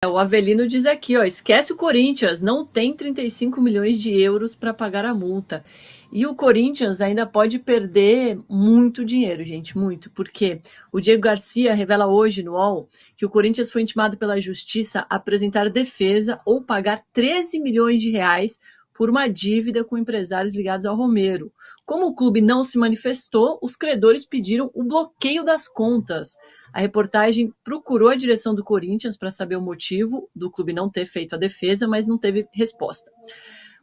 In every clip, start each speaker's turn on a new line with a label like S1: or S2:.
S1: O Avelino diz aqui, ó, esquece o Corinthians, não tem 35 milhões de euros para pagar a multa. E o Corinthians ainda pode perder muito dinheiro, gente, muito, porque o Diego Garcia revela hoje no UOL que o Corinthians foi intimado pela Justiça a apresentar defesa ou pagar 13 milhões de reais por uma dívida com empresários ligados ao Romero. Como o clube não se manifestou, os credores pediram o bloqueio das contas. A reportagem procurou a direção do Corinthians para saber o motivo do clube não ter feito a defesa, mas não teve resposta.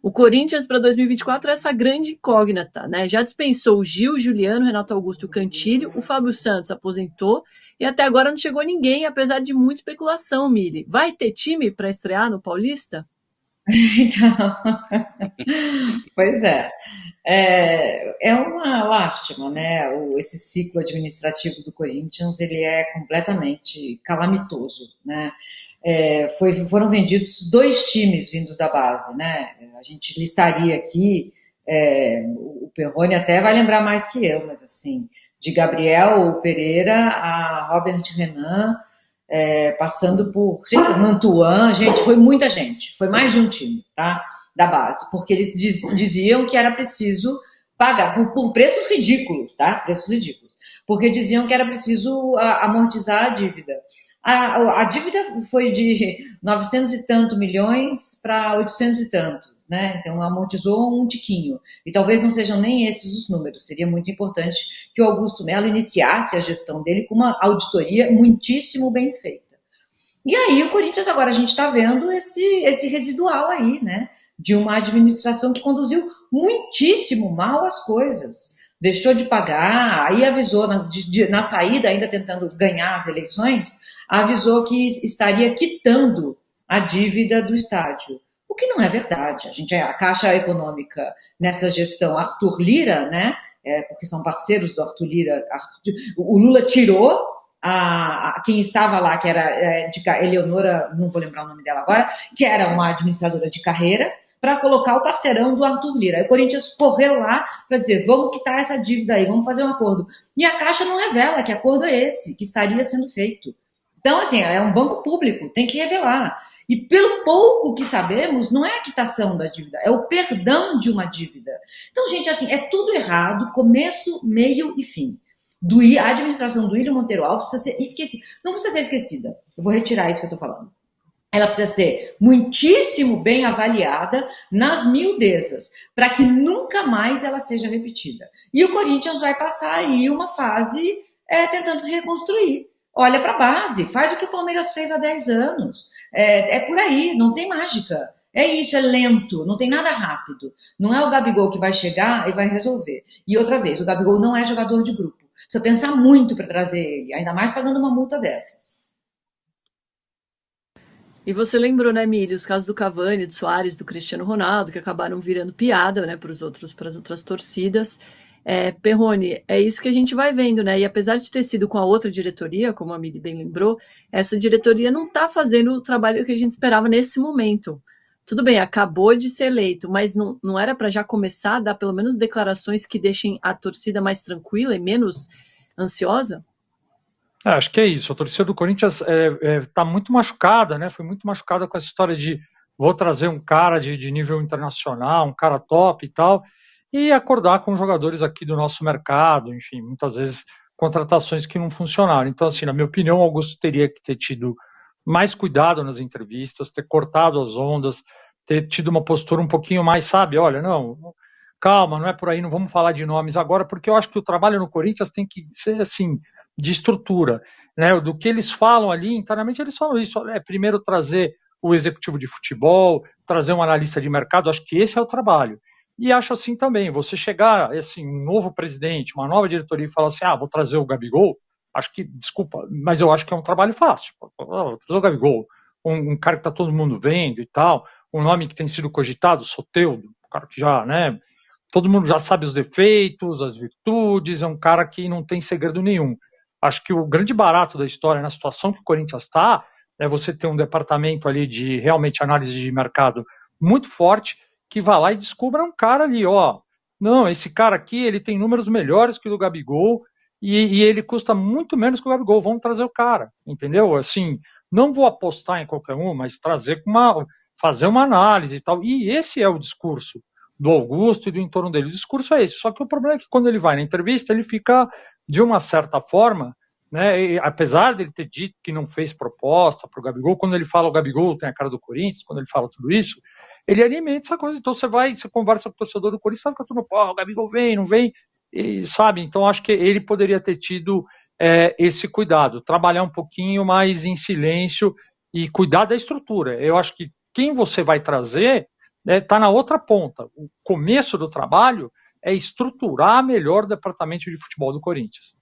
S1: O Corinthians para 2024 é essa grande incógnita, né? Já dispensou o Gil, Juliano, Renato Augusto, Cantilho, o Fábio Santos aposentou e até agora não chegou ninguém, apesar de muita especulação, Mili. Vai ter time para estrear no Paulista?
S2: Então, pois é. É uma lástima, né? Esse ciclo administrativo do Corinthians, ele é completamente calamitoso, né? Foram vendidos dois times vindos da base, né? A gente listaria aqui, o Perrone até vai lembrar mais que eu, mas assim, de Gabriel Pereira a Robert Renan, passando por Mantuan, gente, foi muita gente, foi mais de um time, tá? Da base, porque eles diziam que era preciso pagar por preços ridículos, tá? Preços ridículos. Porque diziam que era preciso amortizar a dívida. A dívida foi de 900 e tanto milhões para 800 e tantos, né? Então amortizou um tiquinho. E talvez não sejam nem esses os números. Seria muito importante que o Augusto Melo iniciasse a gestão dele com uma auditoria muitíssimo bem feita. E aí o Corinthians agora a gente está vendo esse residual aí, né? De uma administração que conduziu muitíssimo mal as coisas. Deixou de pagar, aí avisou na saída, ainda tentando ganhar as eleições, avisou que estaria quitando a dívida do estádio. O que não é verdade. A Caixa Econômica nessa gestão Arthur Lira, né? Porque são parceiros do Arthur Lira. O Lula tirou quem estava lá, que era de Eleonora, não vou lembrar o nome dela agora, que era uma administradora de carreira, para colocar o parceirão do Arthur Lira. Aí o Corinthians correu lá para dizer, vamos quitar essa dívida aí, vamos fazer um acordo. E a Caixa não revela que acordo é esse, que estaria sendo feito. Então, assim, é um banco público, tem que revelar. E pelo pouco que sabemos, não é a quitação da dívida, é o perdão de uma dívida. Então, gente, assim, é tudo errado, começo, meio e fim. A administração do William Monteiro Alves precisa ser esquecida. Não precisa ser esquecida. Eu vou retirar isso que eu estou falando. Ela precisa ser muitíssimo bem avaliada nas miudezas, para que nunca mais ela seja repetida. E o Corinthians vai passar aí uma fase tentando se reconstruir. Olha para a base, faz o que o Palmeiras fez há 10 anos. É por aí, não tem mágica. É isso, é lento, não tem nada rápido. Não é o Gabigol que vai chegar e vai resolver. E outra vez, o Gabigol não é jogador de grupo. Precisa pensar muito para trazer ele, ainda mais pagando uma multa dessa.
S1: E você lembrou, né, Mili, os casos do Cavani, do Soares, do Cristiano Ronaldo, que acabaram virando piada, né, para as outras torcidas. Perrone, é isso que a gente vai vendo, né? E apesar de ter sido com a outra diretoria, como a Mili bem lembrou, essa diretoria não está fazendo o trabalho que a gente esperava nesse momento. Tudo bem, acabou de ser eleito, mas não era para já começar a dar pelo menos declarações que deixem a torcida mais tranquila e menos ansiosa?
S3: Acho que é isso. A torcida do Corinthians está muito machucada, né? Foi muito machucada com essa história de vou trazer um cara de nível internacional, um cara top e tal, e acordar com os jogadores aqui do nosso mercado, enfim, muitas vezes contratações que não funcionaram. Então, assim, na minha opinião, o Augusto teria que ter tido mais cuidado nas entrevistas, ter cortado as ondas, ter tido uma postura um pouquinho mais, sabe? Olha, não, calma, não é por aí, não vamos falar de nomes agora, porque eu acho que o trabalho no Corinthians tem que ser assim de estrutura, né? Do que eles falam ali, internamente eles falam isso, primeiro trazer o executivo de futebol, trazer um analista de mercado, acho que esse é o trabalho. E acho assim também, você chegar, assim, um novo presidente, uma nova diretoria e falar assim, vou trazer o Gabigol, acho que, desculpa, mas eu acho que é um trabalho fácil. Vou trazer o Gabigol, um cara que está todo mundo vendo e tal, um nome que tem sido cogitado, Soteldo, um cara que já, né, todo mundo já sabe os defeitos, as virtudes, é um cara que não tem segredo nenhum. Acho que o grande barato da história, na situação que o Corinthians está, é você ter um departamento ali de realmente análise de mercado muito forte, que vá lá e descubra um cara ali, não, esse cara aqui, ele tem números melhores que o do Gabigol, e ele custa muito menos que o Gabigol, vamos trazer o cara, entendeu? Assim, não vou apostar em qualquer um, mas fazer uma análise e tal. E esse é o discurso do Augusto e do entorno dele. O discurso é esse. Só que o problema é que quando ele vai na entrevista, ele fica, de uma certa forma, né, e, apesar dele ter dito que não fez proposta para o Gabigol, quando ele fala o Gabigol tem a cara do Corinthians, quando ele fala tudo isso, ele alimenta essa coisa. Então você conversa com o torcedor do Corinthians, sabe que eu tô no pó, o Gabigol vem, não vem, e, sabe? Então acho que ele poderia ter tido esse cuidado, trabalhar um pouquinho mais em silêncio e cuidar da estrutura. Eu acho que quem você vai trazer está na outra ponta. O começo do trabalho é estruturar melhor o departamento de futebol do Corinthians.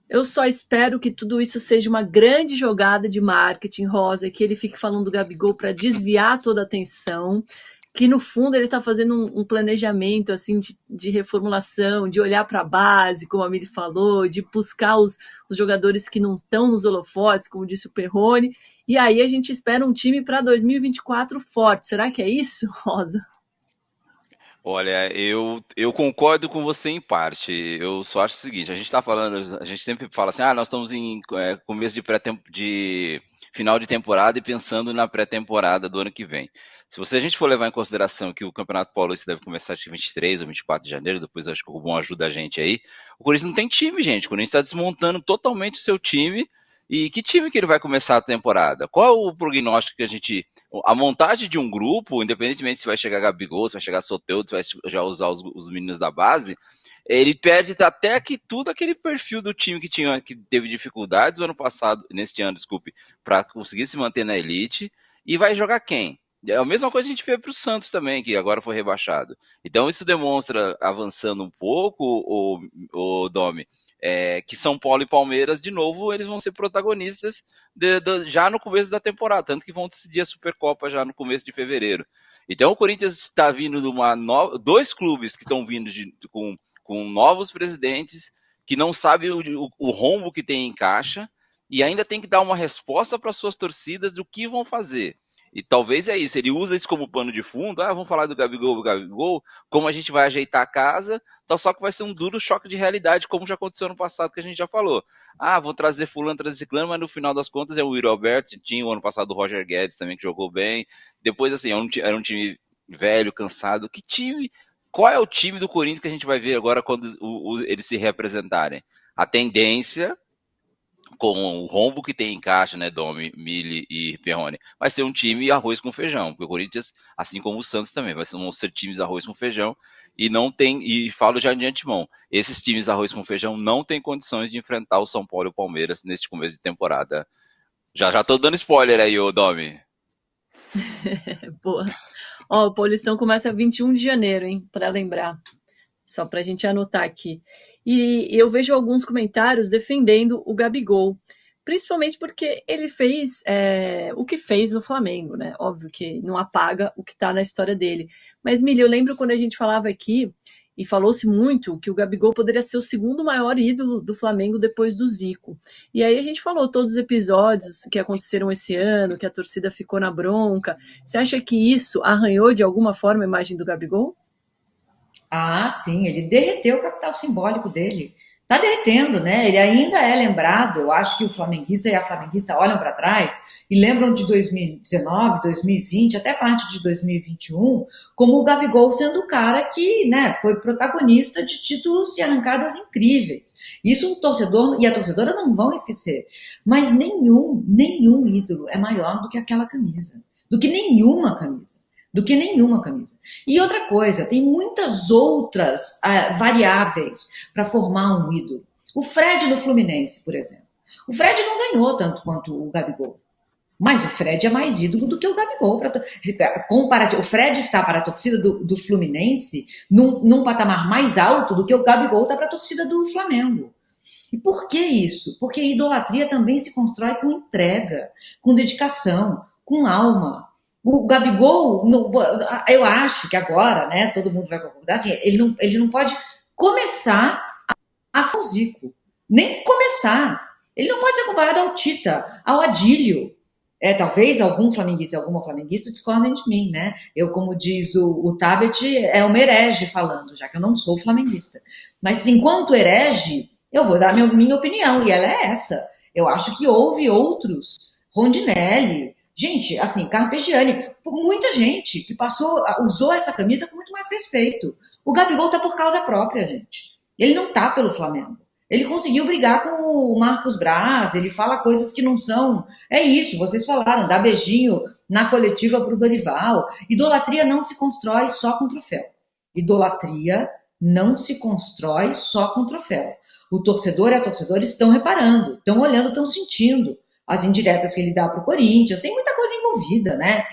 S1: Eu só espero que tudo isso seja uma grande jogada de marketing, Rosa, que ele fique falando do Gabigol para desviar toda a atenção, que no fundo ele está fazendo um planejamento assim de reformulação, de olhar para a base, como a Miri falou, de buscar os jogadores que não estão nos holofotes, como disse o Perrone, e aí a gente espera um time para 2024 forte. Será que é isso, Rosa?
S4: Olha, eu concordo com você em parte. Eu só acho o seguinte, a gente sempre fala assim, nós estamos em começo de final de temporada e pensando na pré-temporada do ano que vem. Se a gente for levar em consideração que o Campeonato Paulista deve começar acho que 23 ou 24 de janeiro, depois acho que o Rubão ajuda a gente aí, o Corinthians não tem time, gente. O Corinthians está desmontando totalmente o seu time. E que time que ele vai começar a temporada? Qual é o prognóstico que a montagem de um grupo, independentemente se vai chegar Gabigol, se vai chegar Soteldo, se vai já usar os meninos da base, ele perde até que tudo aquele perfil do time que teve dificuldades neste ano, para conseguir se manter na elite, e vai jogar quem? É a mesma coisa que a gente fez para o Santos também, que agora foi rebaixado. Então isso demonstra, avançando um pouco, o Domi, que São Paulo e Palmeiras, de novo, eles vão ser protagonistas já no começo da temporada, tanto que vão decidir a Supercopa já no começo de fevereiro. Então o Corinthians está vindo de dois clubes que estão vindo com novos presidentes, que não sabem o rombo que tem em caixa, e ainda tem que dar uma resposta para suas torcidas do que vão fazer. E talvez é isso, ele usa isso como pano de fundo, vamos falar do Gabigol, como a gente vai ajeitar a casa, só que vai ser um duro choque de realidade, como já aconteceu no passado, que a gente já falou. Vou trazer fulano, trazer ciclano, mas no final das contas é o Yuri Alberto, tinha o ano passado o Roger Guedes também, que jogou bem, depois assim, era um time velho, cansado, qual é o time do Corinthians que a gente vai ver agora quando eles se representarem? A tendência, com o rombo que tem em caixa, né, Domi, Mili e Perrone, vai ser um time arroz com feijão, porque o Corinthians, assim como o Santos também, vão ser times arroz com feijão, e falo já de antemão, esses times arroz com feijão não têm condições de enfrentar o São Paulo e o Palmeiras neste começo de temporada. Já tô dando spoiler aí, ô Domi.
S1: Boa. O Paulistão começa 21 de janeiro, hein, para lembrar. Só para a gente anotar aqui. E eu vejo alguns comentários defendendo o Gabigol, principalmente porque ele fez o que fez no Flamengo, né? Óbvio que não apaga o que está na história dele. Mas, Mili, eu lembro quando a gente falava aqui, e falou-se muito, que o Gabigol poderia ser o segundo maior ídolo do Flamengo depois do Zico. E aí a gente falou todos os episódios que aconteceram esse ano, que a torcida ficou na bronca. Você acha que isso arranhou de alguma forma a imagem do Gabigol?
S2: Sim, ele derreteu o capital simbólico dele. Está derretendo, né? Ele ainda é lembrado. Eu acho que o flamenguista e a flamenguista olham para trás e lembram de 2019, 2020, até parte de 2021, como o Gabigol sendo o cara que, né, foi protagonista de títulos e arrancadas incríveis. Isso o torcedor e a torcedora não vão esquecer. Mas nenhum ídolo é maior do que aquela camisa, do que nenhuma camisa. E outra coisa, tem muitas outras variáveis para formar um ídolo. O Fred no Fluminense, por exemplo. O Fred não ganhou tanto quanto o Gabigol, mas o Fred é mais ídolo do que o Gabigol. O Fred está para a torcida do Fluminense num patamar mais alto do que o Gabigol está para a torcida do Flamengo. E por que isso? Porque a idolatria também se constrói com entrega, com dedicação, com alma. O Gabigol, eu acho que agora, né, todo mundo vai concordar, assim, ele não pode começar a ser o Zico, nem começar. Ele não pode ser comparado ao Tita, ao Adílio. Talvez alguma flamenguista discordem de mim, né? Eu, como diz o Tabet, é uma herege falando, já que eu não sou flamenguista. Mas enquanto herege, eu vou dar minha opinião, e ela é essa. Eu acho que houve outros, Rondinelli, gente, assim, Carpegiani, muita gente que usou essa camisa com muito mais respeito. O Gabigol tá por causa própria, gente. Ele não tá pelo Flamengo. Ele conseguiu brigar com o Marcos Braz, ele fala coisas que não são. É isso, vocês falaram, dá beijinho na coletiva pro Dorival. Idolatria não se constrói só com troféu. Idolatria não se constrói só com troféu. O torcedor e a torcedora estão reparando, estão olhando, estão sentindo as indiretas que ele dá pro Corinthians. Tem muita coisa envolvida, né?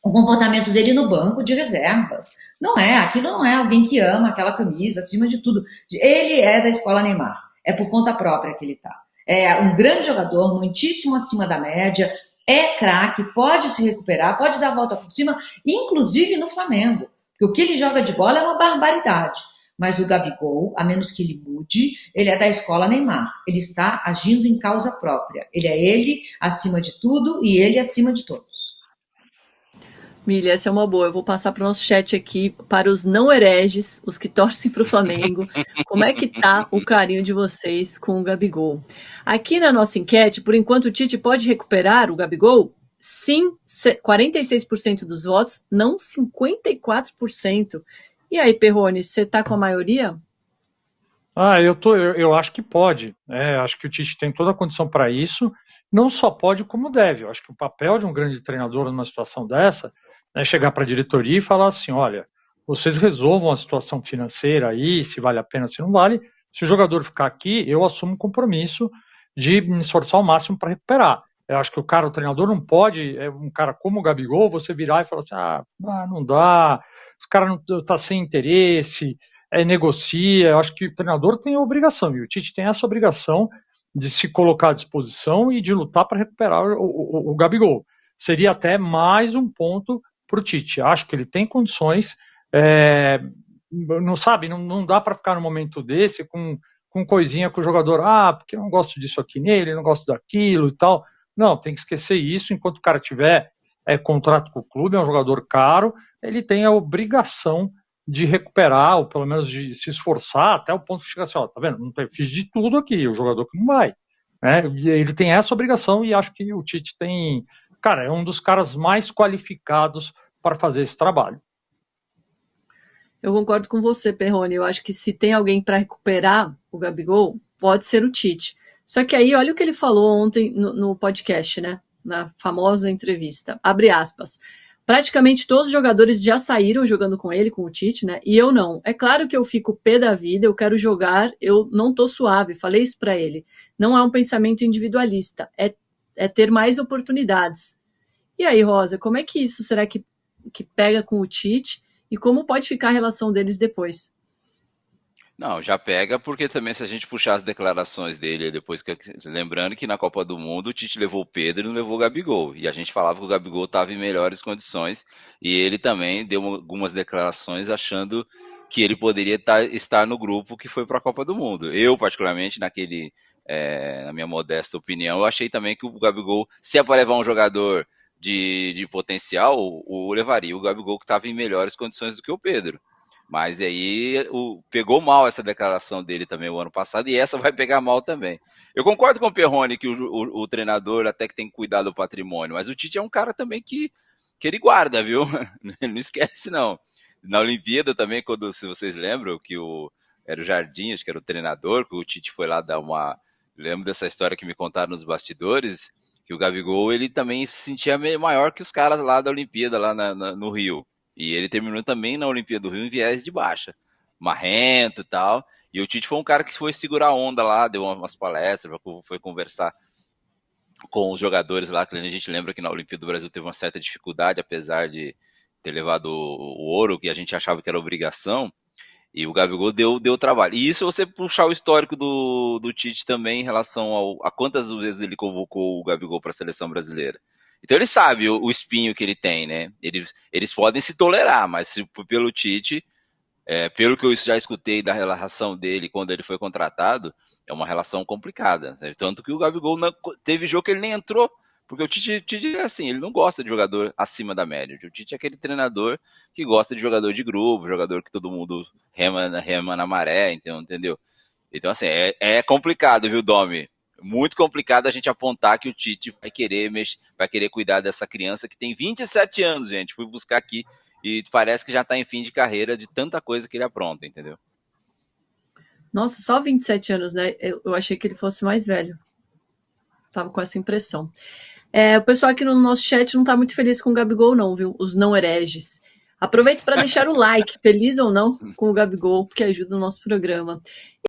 S2: O comportamento dele no banco de reservas. Não é, aquilo não é alguém que ama aquela camisa, acima de tudo. Ele é da escola Neymar, é por conta própria que ele tá. É um grande jogador, muitíssimo acima da média, é craque, pode se recuperar, pode dar a volta por cima, inclusive no Flamengo. Porque o que ele joga de bola é uma barbaridade. Mas o Gabigol, a menos que ele mude, ele é da escola Neymar. Ele está agindo em causa própria. Ele é ele acima de tudo e ele acima de todos.
S1: Milha, essa é uma boa. Eu vou passar para o nosso chat aqui para os não hereges, os que torcem para o Flamengo. Como é que tá o carinho de vocês com o Gabigol? Aqui na nossa enquete, por enquanto o Tite pode recuperar o Gabigol? Sim, 46% dos votos, não 54%. E aí, Perrone, você tá com a maioria?
S3: Eu acho que pode. Acho que o Tite tem toda a condição para isso. Não só pode, como deve. Eu acho que o papel de um grande treinador numa situação dessa é chegar para a diretoria e falar assim: olha, vocês resolvam a situação financeira aí, se vale a pena, se não vale. Se o jogador ficar aqui, eu assumo um compromisso de me esforçar ao máximo para recuperar. Eu acho que o treinador não pode, um cara como o Gabigol, você virar e falar assim: não dá, os caras não tá sem interesse, negocia. Eu acho que o treinador tem a obrigação, e o Tite tem essa obrigação de se colocar à disposição e de lutar para recuperar o Gabigol. Seria até mais um ponto para o Tite. Acho que ele tem condições, não dá para ficar no momento desse com coisinha com o jogador, porque eu não gosto disso aqui nele, não gosto daquilo e tal. Não, tem que esquecer isso. Enquanto o cara tiver contrato com o clube, é um jogador caro, ele tem a obrigação de recuperar, ou pelo menos de se esforçar, até o ponto de chegar assim: tá vendo? Não fiz de tudo aqui, o jogador que não vai. Ele tem essa obrigação, e acho que o Tite tem. Cara, é um dos caras mais qualificados para fazer esse trabalho.
S1: Eu concordo com você, Perrone. Eu acho que se tem alguém para recuperar o Gabigol, pode ser o Tite. Só que aí, olha o que ele falou ontem no podcast, né? Na famosa entrevista. Abre aspas. Praticamente todos os jogadores já saíram jogando com ele, com o Tite, né? E eu não. É claro que eu fico pé da vida, eu quero jogar, eu não tô suave. Falei isso para ele. Não é um pensamento individualista, é ter mais oportunidades. E aí, Rosa, como é que isso será que pega com o Tite? E como pode ficar a relação deles depois?
S4: Não, já pega, porque também se a gente puxar as declarações dele depois, lembrando que na Copa do Mundo o Tite levou o Pedro e não levou o Gabigol, e a gente falava que o Gabigol estava em melhores condições, e ele também deu algumas declarações achando que ele poderia estar no grupo que foi para a Copa do Mundo. Eu, particularmente, na minha modesta opinião, eu achei também que o Gabigol, se é para levar um jogador de potencial, o levaria o Gabigol, que estava em melhores condições do que o Pedro. Mas aí pegou mal essa declaração dele também o ano passado, e essa vai pegar mal também. Eu concordo com o Perrone que o treinador até que tem que cuidar do patrimônio, mas o Tite é um cara também que ele guarda, viu? Ele não esquece, não. Na Olimpíada também, se vocês lembram, que era o Jardim, acho que era o treinador, que o Tite foi lá dar uma... Lembro dessa história que me contaram nos bastidores, que o Gabigol, ele também se sentia maior que os caras lá da Olimpíada, lá no Rio. E ele terminou também na Olimpíada do Rio em viés de baixa, marrento e tal. E o Tite foi um cara que foi segurar a onda lá, deu umas palestras, foi conversar com os jogadores lá, que a gente lembra que na Olimpíada do Brasil teve uma certa dificuldade, apesar de ter levado o ouro, que a gente achava que era obrigação, e o Gabigol deu trabalho. E isso você puxar o histórico do Tite também em relação a quantas vezes ele convocou o Gabigol para a seleção brasileira. Então ele sabe o espinho que ele tem, né? Eles podem se tolerar, mas pelo Tite, pelo que eu já escutei da relação dele quando ele foi contratado, é uma relação complicada. Né? Tanto que o Gabigol teve jogo que ele nem entrou, porque o Tite é assim, ele não gosta de jogador acima da média. O Tite é aquele treinador que gosta de jogador de grupo, jogador que todo mundo rema na maré, entendeu? Então, assim, é complicado, viu, Domi? muito complicado a gente apontar que o Tite vai querer cuidar dessa criança que tem 27 anos, gente. Fui buscar aqui e parece que já está em fim de carreira de tanta coisa que ele apronta, entendeu?
S1: Nossa, só 27 anos, né? Eu achei que ele fosse mais velho. Tava com essa impressão. O pessoal aqui no nosso chat não tá muito feliz com o Gabigol, não, viu? Os não hereges. Aproveito para deixar o like, feliz ou não, com o Gabigol, porque ajuda o nosso programa.